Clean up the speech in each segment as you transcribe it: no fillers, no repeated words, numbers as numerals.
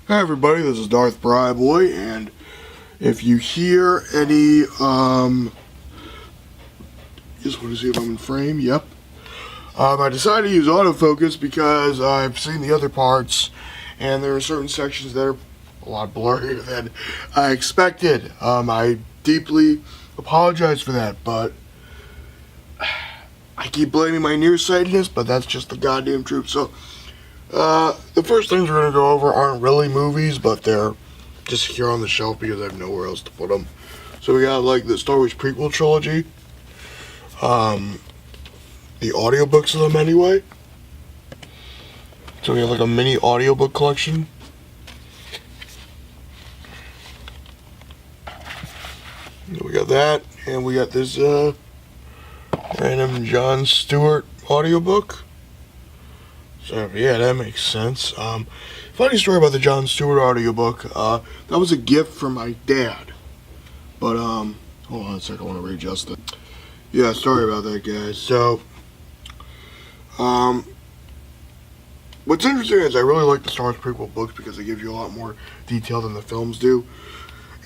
Hi everybody, this is Darthbriboy, and if you hear any, just want to see if I'm in frame, yep. I decided to use autofocus because I've seen the other parts, and there are certain sections that are a lot blurrier than I expected. I deeply apologize for that, but I keep blaming my nearsightedness, but that's just the goddamn truth. So, the first things we're going to go over aren't really movies, but they're just here on the shelf because I have nowhere else to put them. So we got like the Star Wars prequel trilogy, the audiobooks of them anyway. So we have like a mini audiobook collection. We got that, and we got this random Jon Stewart audiobook. So yeah, that makes sense. Funny story about the Jon Stewart audiobook. That was a gift from my dad. But hold on a second, I want to readjust it. Yeah, sorry about that, guys. So what's interesting is I really like the Star Wars prequel books because they give you a lot more detail than the films do.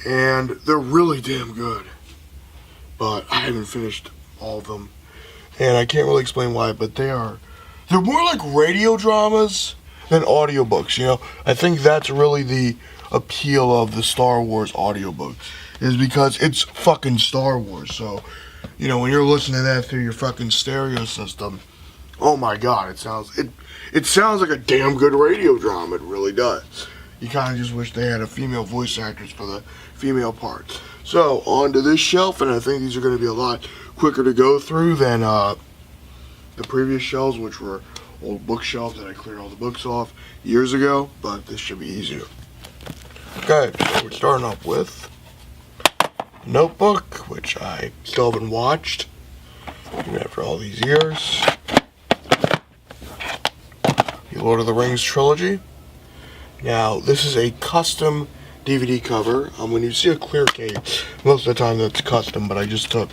And they're really damn good. But I haven't finished all of them. And I can't really explain why, but they're more like radio dramas than audiobooks, you know? I think that's really the appeal of the Star Wars audiobook, is because it's fucking Star Wars. So, you know, when you're listening to that through your fucking stereo system, oh my god, it sounds like a damn good radio drama. It really does. You kind of just wish they had a female voice actress for the female parts. So, onto this shelf, and I think these are going to be a lot quicker to go through than the previous shelves, which were old bookshelves that I cleared all the books off years ago, but this should be easier. Okay, so we're starting off with Notebook, which I still haven't watched, even after all these years. The Lord of the Rings trilogy. Now, this is a custom DVD cover. When you see a clear case, most of the time that's custom, but I just took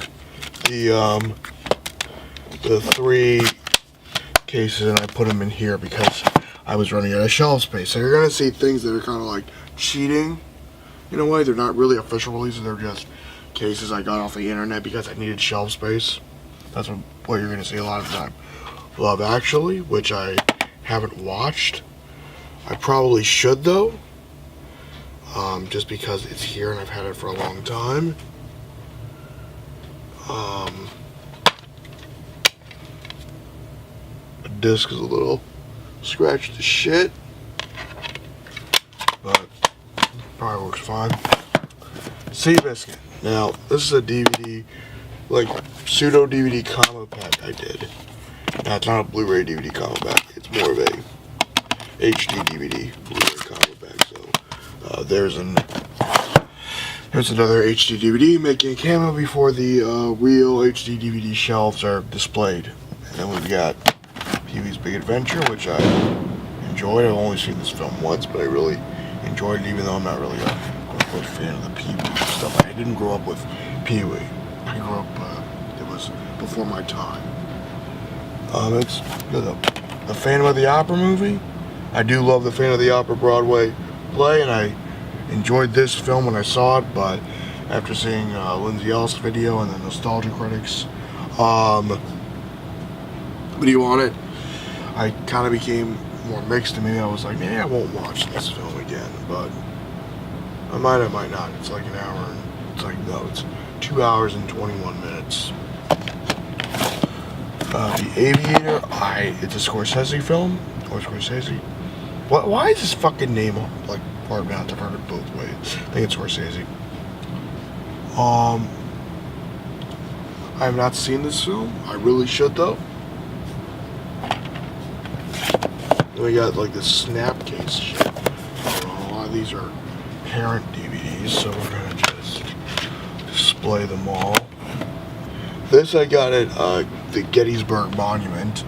the 3 cases and I put them in here because I was running out of shelf space. So you're going to see things that are kind of like cheating in a way. They're not really official releases, they're just cases I got off the internet because I needed shelf space. That's what you're going to see a lot of the time. Love Actually, which I haven't watched. I probably should though, just because it's here and I've had it for a long time. The disc is a little scratched to shit, but probably works fine. Seabiscuit. Now, this is a DVD, like pseudo DVD combo pack I did. Now, it's not a Blu-ray DVD combo pack. It's more of a HD DVD Blu-ray combo pack. So, there's another HD DVD making a cameo before the real HD DVD shelves are displayed. And then we've got Pee-wee's Big Adventure, which I enjoyed. I've only seen this film once, but I really enjoyed it, even though I'm not really a fan of the Pee-wee stuff. I didn't grow up with Pee-wee. I grew up, it was before my time. It's the Phantom of the Opera movie. I do love the Phantom of the Opera Broadway play, and I enjoyed this film when I saw it, but after seeing Lindsay Ellis' video and the Nostalgia Critics video on it, I kind of became more mixed, and maybe I was like, maybe I won't watch this film again, but I might not. It's like an hour, and it's like, no, it's 2 hours and 21 minutes. The Aviator, it's a Scorsese film, or Scorsese. Why is this fucking name like part mount? I've heard it both ways. I think it's Scorsese. I have not seen this film. I really should though. Then we got like this snap case shit. A lot of these are parent DVDs, so we're gonna just display them all. This I got at the Gettysburg Monument.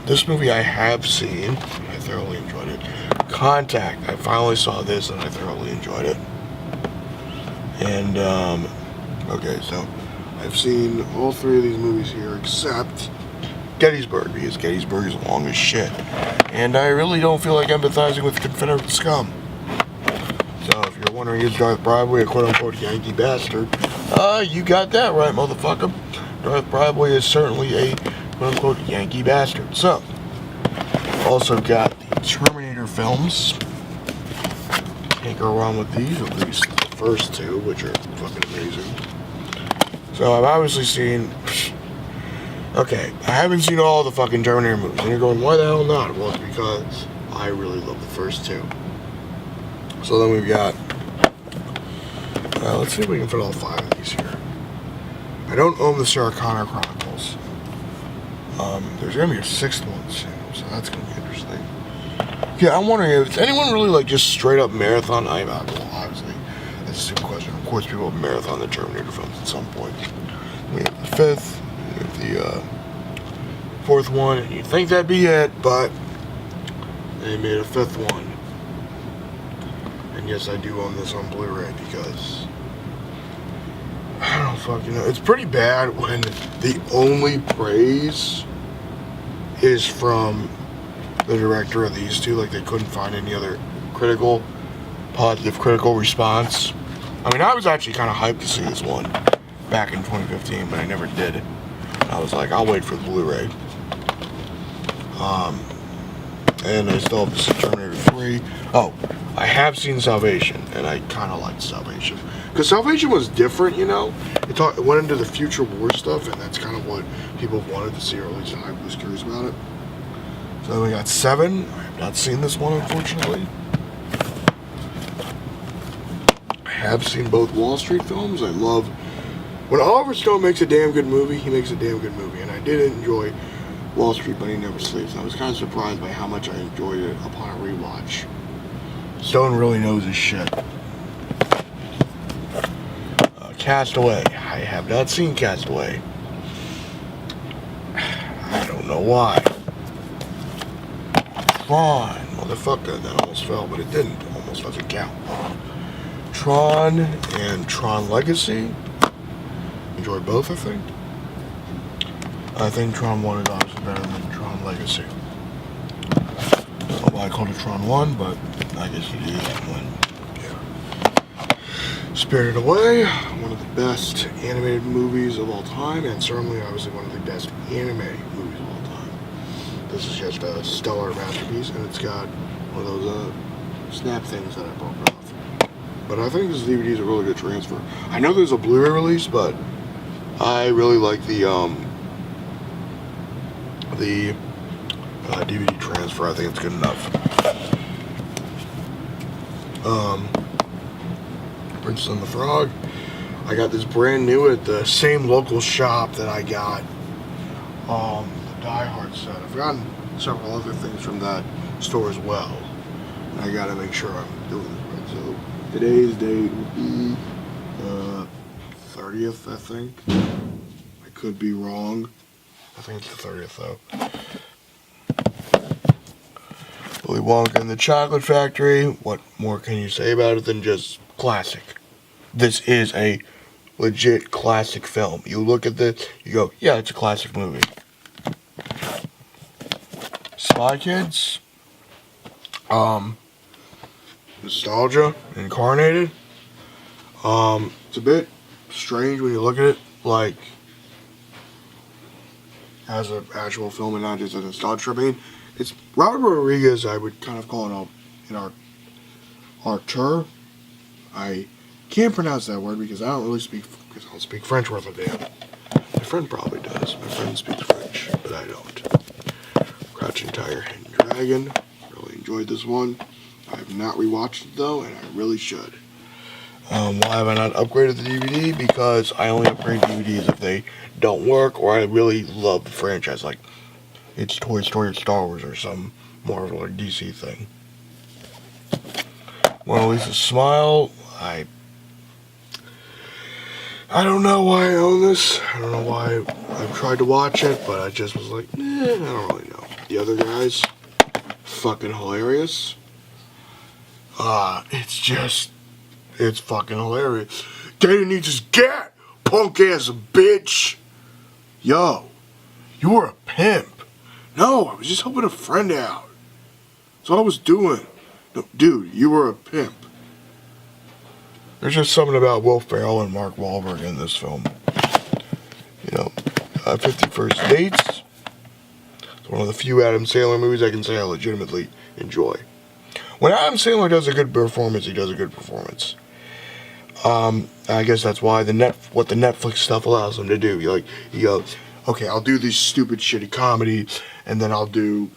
This movie I have seen. I thoroughly enjoyed it. Contact. I finally saw this and I thoroughly enjoyed it. And, okay, so I've seen all 3 of these movies here except Gettysburg, because Gettysburg is long as shit. And I really don't feel like empathizing with Confederate scum. So if you're wondering, is Darthbriboy a quote-unquote Yankee bastard? You got that right, motherfucker. Darthbriboy is certainly a quote-unquote Yankee bastard. So, also got the Terminator films. Can't go wrong with these, at least the first two, which are fucking amazing. So I've obviously seen... Okay, I haven't seen all the fucking Terminator movies. And you're going, why the hell not? Well, it's because I really love the first two. So then we've got... let's see if we can fit all 5 of these here. I don't own the Sarah Connor Chronicles. There's going to be a 6th one soon, so that's going to be interesting. Yeah, I'm wondering if anyone really like just straight up marathon. Well, obviously, that's a stupid question. Of course, people have marathon the Terminator films at some point. We have the 5th, we have the 4th one, and you'd think that'd be it, but they made a 5th one. And yes, I do own this on Blu-ray because I don't fucking know. It's pretty bad when the only praise is from the director of these two. Like, they couldn't find any other positive critical response. I mean, I was actually kind of hyped to see this one back in 2015, but I never did. I was like, I'll wait for the Blu-ray. And I still have to see Terminator 3. Oh, I have seen Salvation, and I kind of liked Salvation. Because Salvation was different, you know? It went into the future war stuff, and that's kind of what people wanted to see, or at least I was curious about it. So then we got 7. I have not seen this one, unfortunately. I have seen both Wall Street films. I love... When Oliver Stone makes a damn good movie, he makes a damn good movie. And I did enjoy Wall Street, but He Never Sleeps. I was kind of surprised by how much I enjoyed it upon a rewatch. Stone really knows his shit. Castaway. I have not seen Castaway. I don't know why. Tron. Motherfucker, that almost fell, but it didn't. Almost doesn't count. Tron and Tron Legacy. Enjoyed both, I think. I think Tron 1 is obviously better than Tron Legacy. I don't know why I called it Tron 1, but I guess you do that one. Yeah. Spirited Away, one of the best animated movies of all time, and certainly obviously one of the best anime movies of all time. This is just a stellar masterpiece, and it's got one of those snap things that I broke off. But I think this DVD is a really good transfer. I know there's a Blu-ray release, but I really like the DVD transfer. I think it's good enough. Princess and the Frog. I got this brand new at the same local shop that I got the Die Hard set. I've gotten several other things from that store as well. And I gotta make sure I'm doing this right. So today's date would be 30th, I think. I could be wrong. I think it's the 30th though. Willy Wonka and the Chocolate Factory. What more can you say about it than just classic? This is a legit classic film. You look at this, you go, yeah, it's a classic movie. Spy Kids. Nostalgia incarnated. It's a bit strange when you look at it, like, as an actual film and not just a nostalgia trip. I mean, it's Robert Rodriguez, I would kind of call it an auteur. I can't pronounce that word because I don't speak French worth a damn. My friend probably does. My friend speaks French, but I don't. Crouching Tiger, Hidden Dragon. Really enjoyed this one. I have not rewatched it though, and I really should. Why have I not upgraded the DVD? Because I only upgrade DVDs if they don't work, or I really love the franchise, like it's Toy Story or Star Wars or some Marvel or DC thing. Mona Lisa Smile. I don't know why I own this. I don't know why I've tried to watch it, but I just was like, I don't really know. The Other Guys, fucking hilarious. It's fucking hilarious. Data needs his gat, punk ass bitch. Yo, you were a pimp. No, I was just helping a friend out. That's all I was doing. No, dude, you were a pimp. There's just something about Will Ferrell and Mark Wahlberg in this film. You know, 50 First Dates. It's one of the few Adam Sandler movies I can say I legitimately enjoy. When Adam Sandler does a good performance, he does a good performance. I guess that's why what the Netflix stuff allows him to do. He goes, okay, I'll do these stupid, shitty comedies, and then I'll do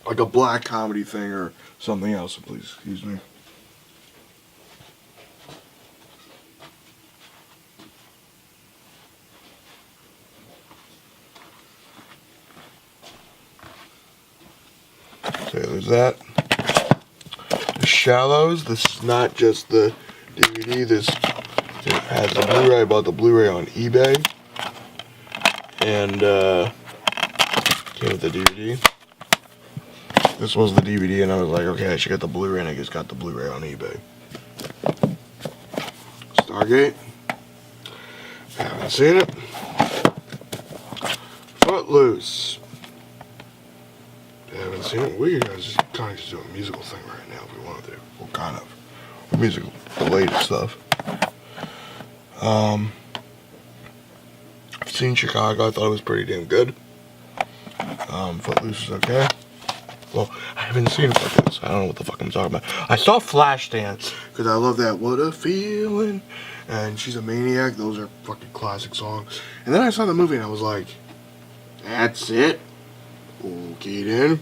like a black comedy thing or something else. Please excuse me. Okay, there's that. The Shallows. This is not just the DVD. This has the Blu-ray. I bought the Blu-ray on eBay. And came with the DVD. This was the DVD, and I was like, okay, I should get the Blu-ray, and I just got the Blu-ray on eBay. Stargate. I haven't seen it. Footloose. I haven't seen it. We guys kind of just do a musical thing right now if we want to. Well, kind of. Musical related stuff. I've seen Chicago. I thought it was pretty damn good. Footloose is okay. Well, I haven't seen Footloose. I don't know what the fuck I'm talking about. I saw Flashdance because I love that "What a Feeling" and "She's a Maniac." Those are fucking classic songs. And then I saw the movie and I was like, "That's it." Okay then.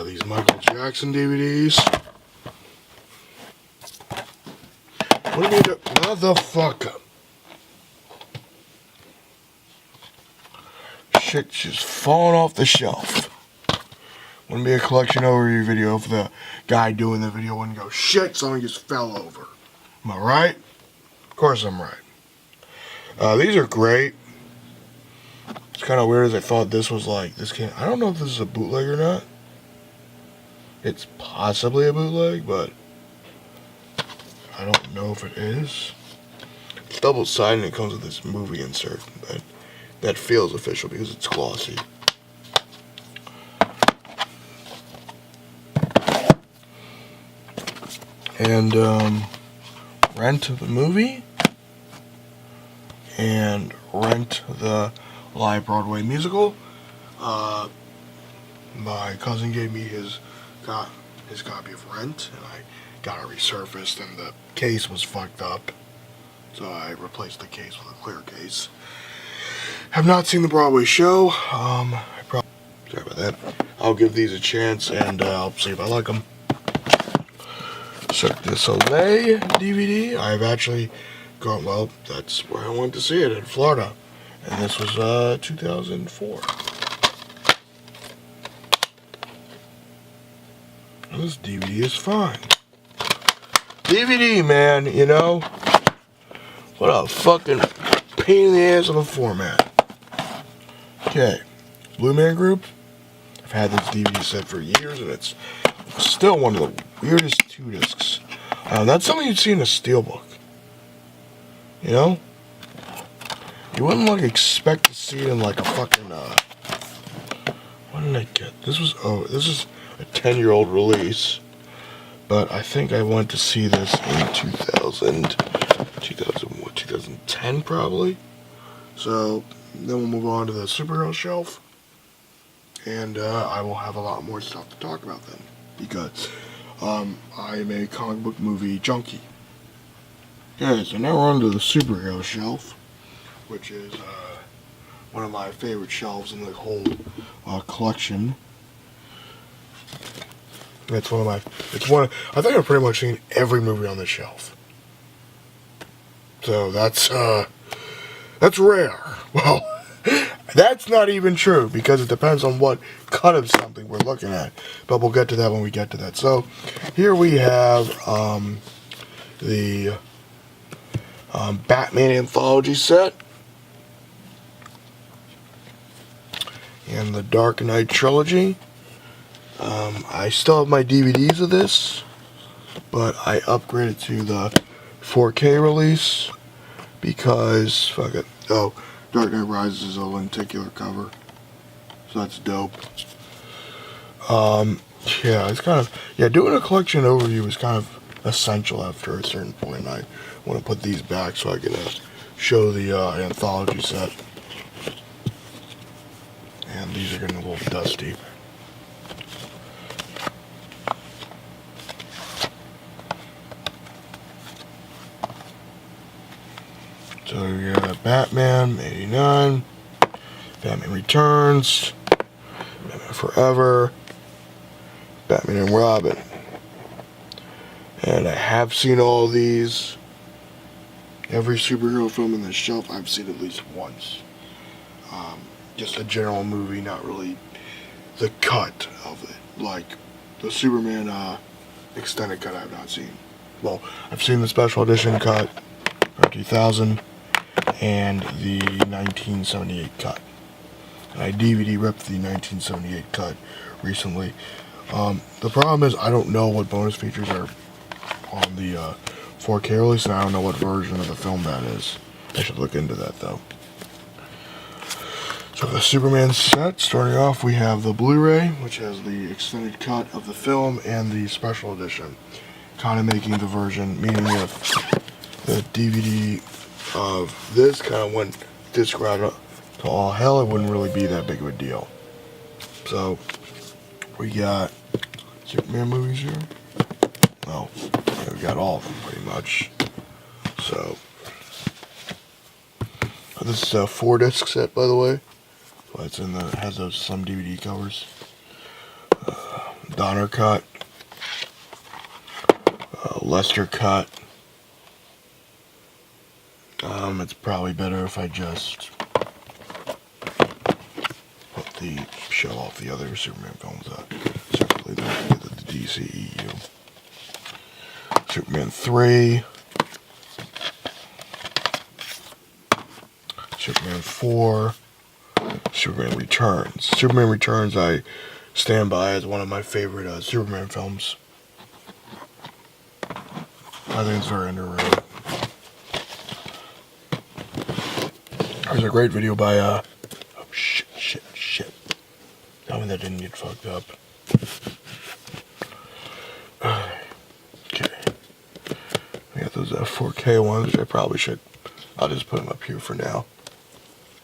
These Michael Jackson DVDs. What do you do? Motherfucker. Shit just falling off the shelf. Wouldn't be a collection overview video if the guy doing the video wouldn't go, shit, something just fell over. Am I right? Of course I'm right. These are great. It's kind of weird as I thought this was like, I don't know if this is a bootleg or not. It's possibly a bootleg, but I don't know if it is. It's double-sided and it comes with this movie insert that feels official because it's glossy. And Rent the movie and Rent the live Broadway musical. My cousin gave me his copy of Rent, and I got it resurfaced, and the case was fucked up, so I replaced the case with a clear case. Have not seen the Broadway show. Sorry about that. I'll give these a chance, and I'll see if I like them. Cirque du Soleil DVD. I've actually gone. Well, that's where I went to see it in Florida, and this was 2004. And this DVD is fine. DVD, man, you know, what a fucking pain in the ass of a format. Okay, Blue Man Group. I've had this DVD set for years, and it's still one of the weirdest 2-discs. That's something you'd see in a steelbook. You know? You wouldn't like expect to see it in like a fucking what did I get? This is a 10-year-old release. But I think I went to see this in 2010 probably. So then we'll move on to the superhero shelf. And I will have a lot more stuff to talk about then. Because I am a comic book movie junkie. Okay, so now we're on to the superhero shelf, which is one of my favorite shelves in the whole collection. It's one of my. I think I've pretty much seen every movie on this shelf. So that's rare. Well, that's not even true because it depends on what cut of something we're looking at. But we'll get to that when we get to that. So here we have the Batman anthology set and the Dark Knight trilogy. I still have my DVDs of this, but I upgraded to the 4K release because, fuck it. Oh, Dark Knight Rises is a lenticular cover, so that's dope. Yeah, it's kind of, yeah, doing a collection overview is kind of essential after a certain point. I want to put these back so I can show the anthology set. And these are getting a little dusty. So we got Batman, 89, Batman Returns, Batman Forever, Batman and Robin. And I have seen all these. Every superhero film in this shelf I've seen at least once. Just a general movie, not really the cut of it. Like the Superman extended cut I've not seen. Well, I've seen the special edition cut, 2000, and the 1978 cut. And I DVD ripped the 1978 cut recently. The problem is I don't know what bonus features are on the 4K release, and I don't know what version of the film that is. I should look into that though. So the Superman set, starting off we have the Blu-ray, which has the extended cut of the film, and the special edition. Kind of making the version, meaning if the DVD of this kind of went disc route to all hell, it wouldn't really be that big of a deal. So we got Superman movies here. Well, yeah, we got all of them pretty much. So this is a 4-disc set, by the way. So it's in the, it has those some DVD covers. Donner cut, Lester cut. It's probably better if I just show off the other Superman films separately. Then we get the DCEU. Superman 3. Superman 4. Superman Returns. Superman Returns I stand by as one of my favorite Superman films. I think it's very underrated. There's a great video by, oh shit. Tell me that didn't get fucked up. Okay. We got those 4K ones, which I probably should, I'll just put them up here for now.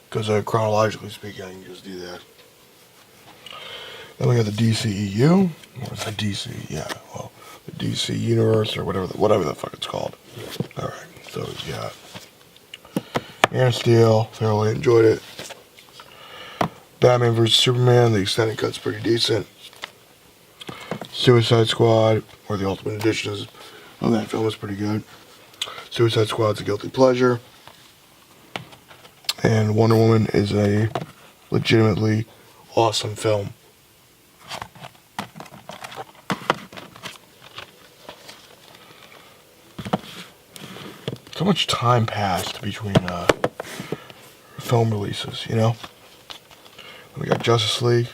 Because chronologically speaking, I can just do that. Then we got the DCEU. Or is that DC? Yeah, well, the DC Universe, or whatever the fuck it's called. Alright, so we got Man of Steel, thoroughly enjoyed it. Batman vs. Superman, the extended cut's pretty decent. Suicide Squad, or the Ultimate Edition of that film is pretty good. Suicide Squad's a guilty pleasure. And Wonder Woman is a legitimately awesome film. So much time passed between film releases, you know? We got Justice League,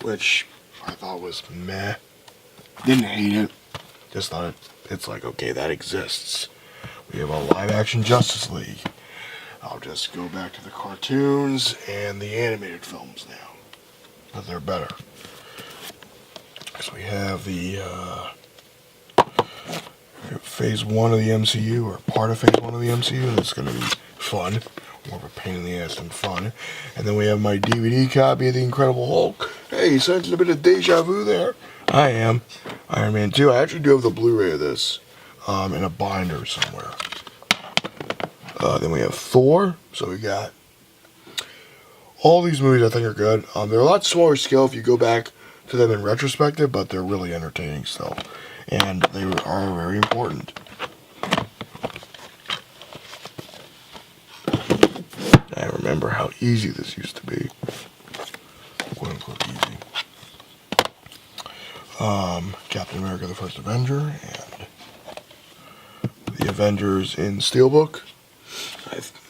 which I thought was meh. Didn't hate it. Just thought it's like, okay, that exists. We have a live-action Justice League. I'll just go back to the cartoons and the animated films now, but they're better. So we have the Phase 1 of the MCU, or part of Phase 1 of the MCU, and it's going to be fun. More of a pain in the ass than fun. And then we have my DVD copy of The Incredible Hulk. Hey, sensing a bit of deja vu there? I am. Iron Man 2. I actually do have the Blu-ray of this in a binder somewhere. Then we have Thor. So we got all these movies I think are good. They're a lot smaller scale if you go back to them in retrospective, but they're really entertaining still. And they are very important. I remember how easy this used to be. Quote unquote easy. Captain America the First Avenger and the Avengers in Steelbook.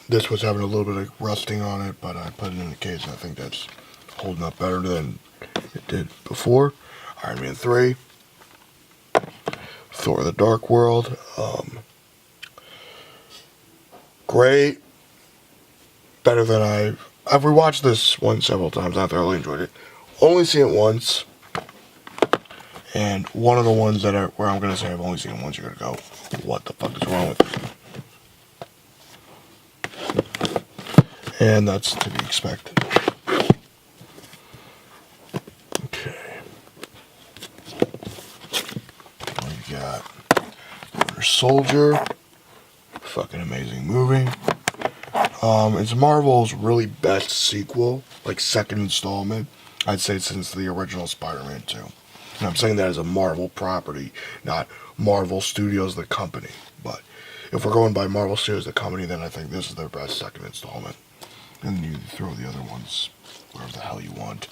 This was having a little bit of rusting on it, but I put it in the case and I think that's holding up better than it did before. Iron Man 3. Thor the Dark World. Great. better than I've rewatched this one several times. I thoroughly enjoyed it. Only seen it once. And one of the ones that where I'm gonna say I've only seen it once, you're gonna go, what the fuck is wrong with it? And that's to be expected. Okay. We got Winter Soldier. Fucking amazing movie. It's Marvel's really best sequel, like second installment, I'd say, since the original Spider-Man 2. And I'm saying that as a Marvel property, not Marvel Studios, the company. But if we're going by Marvel Studios, the company, then I think this is their best second installment. And then you throw the other ones wherever the hell you want.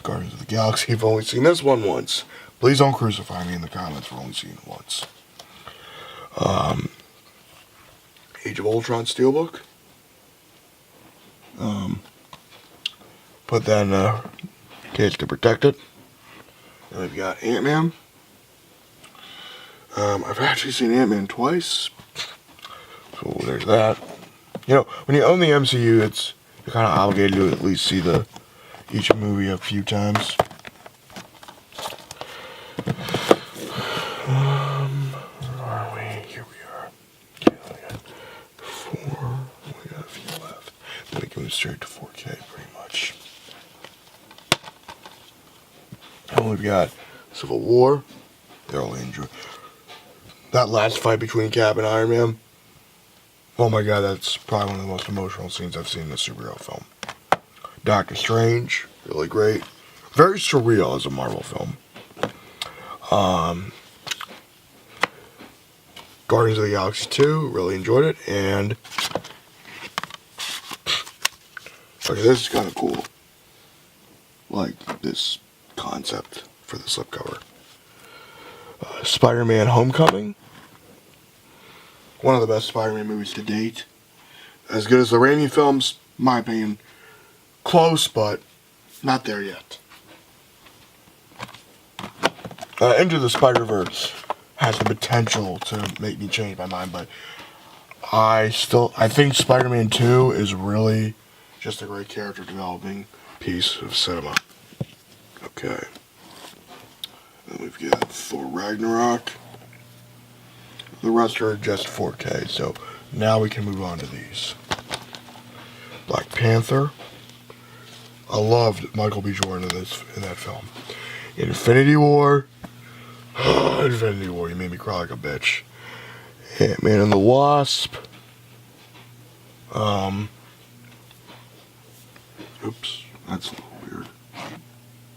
Guardians of the Galaxy, you've only seen this one once. Please don't crucify me in the comments for only seeing it once. Age of Ultron Steelbook. Put that in a case to protect it. And we've got Ant-Man. I've actually seen Ant-Man twice. So there's that. You know, when you own the MCU, you're kind of obligated to at least see each movie a few times. Where are we? Here we are. Okay, we got 4. We got a few left. Then we can move straight to 4K pretty much. And we've got Civil War. Thoroughly enjoy that last fight between Cap and Iron Man. Oh my god, that's probably one of the most emotional scenes I've seen in a superhero film. Doctor Strange, really great. Very surreal as a Marvel film. Guardians of the Galaxy 2, really enjoyed it. And okay, this is kind of cool. Like this concept for the slipcover. Spider-Man Homecoming. One of the best Spider-Man movies to date. As good as the Raimi films, in my opinion. Close, but not there yet. Into the Spider-Verse has the potential to make me change my mind, but I think Spider-Man 2 is really just a great character developing piece of cinema. Okay. Then we've got Thor Ragnarok. The rest are just 4K, so now we can move on to these. Black Panther. I loved Michael B. Jordan in that film. Infinity War. Infinity War, you made me cry like a bitch. Ant-Man and the Wasp. Oops, that's a little weird.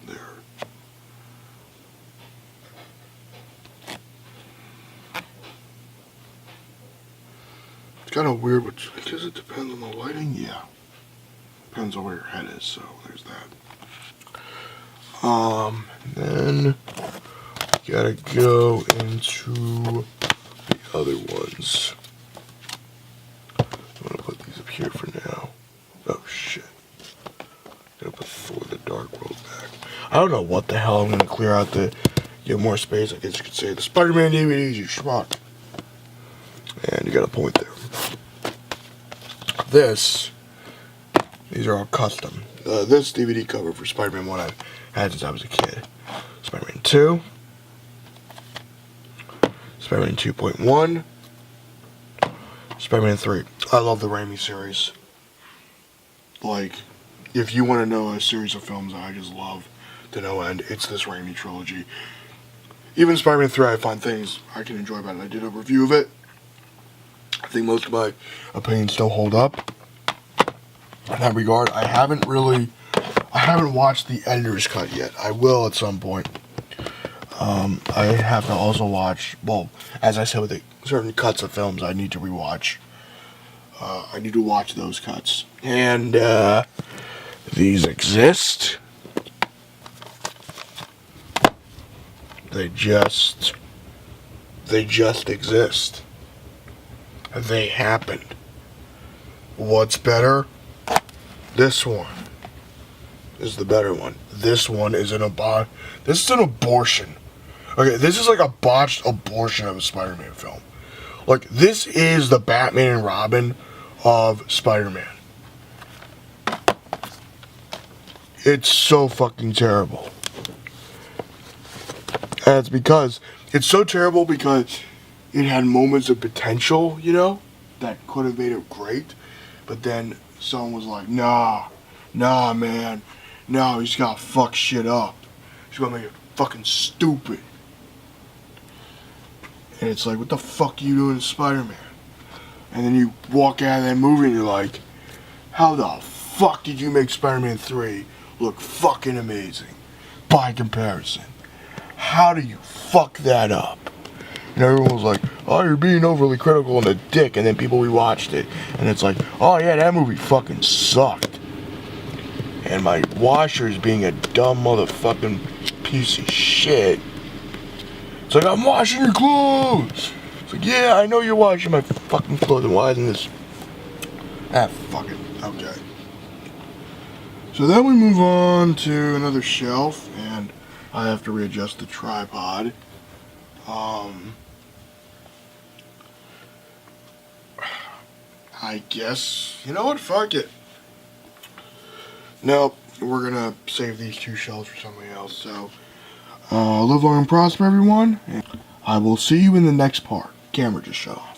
There. It's kind of weird, but I guess it depends on the lighting. Yeah. Depends on where your head is, so there's that. Then gotta go into the other ones. I'm gonna put these up here for now. Oh shit. Gonna put Thor the Dark World back. I don't know what the hell I'm gonna clear out to get more space. I guess you could say the Spider-Man DVDs, you schmuck. And you got a point there. These are all custom. This DVD cover for Spider-Man 1 I've had since I was a kid. Spider-Man 2. Spider-Man 2.1. Spider-Man 3. I love the Raimi series. Like, if you want to know a series of films that I just love to no end, it's this Raimi trilogy. Even Spider-Man 3, I find things I can enjoy about it. I did a review of it. I think most of my opinions still hold up. In that regard, I haven't watched the editor's cut yet. I will at some point. I have to also watch, well, as I said, with the certain cuts of films I need to rewatch. I need to watch those cuts. And, these exist. They just exist. They happened. What's better? This one is the better one. This one is an abortion. Okay, this is like a botched abortion of a Spider-Man film. Like, this is the Batman and Robin of Spider-Man. It's so fucking terrible. And it's because, it's so terrible because it had moments of potential, you know, that could have made it great. But then someone was like, nah, man. No, he's gotta fuck shit up. He's gonna make it fucking stupid. And it's like, what the fuck are you doing, Spider-Man? And then you walk out of that movie and you're like, how the fuck did you make Spider-Man 3 look fucking amazing? By comparison. How do you fuck that up? And everyone was like, oh, you're being overly critical and a dick. And then people rewatched it. And it's like, oh yeah, that movie fucking sucked. And my washer's being a dumb motherfucking piece of shit. It's like, I'm washing your clothes. It's like, yeah, I know you're washing my fucking clothes. And why isn't this? Ah, fuck it. Okay. So then we move on to another shelf. And I have to readjust the tripod. I guess, you know what, fuck it. Nope, we're gonna save these two shelves for something else, so, live long and prosper, everyone, and I will see you in the next part. Camera just shut off.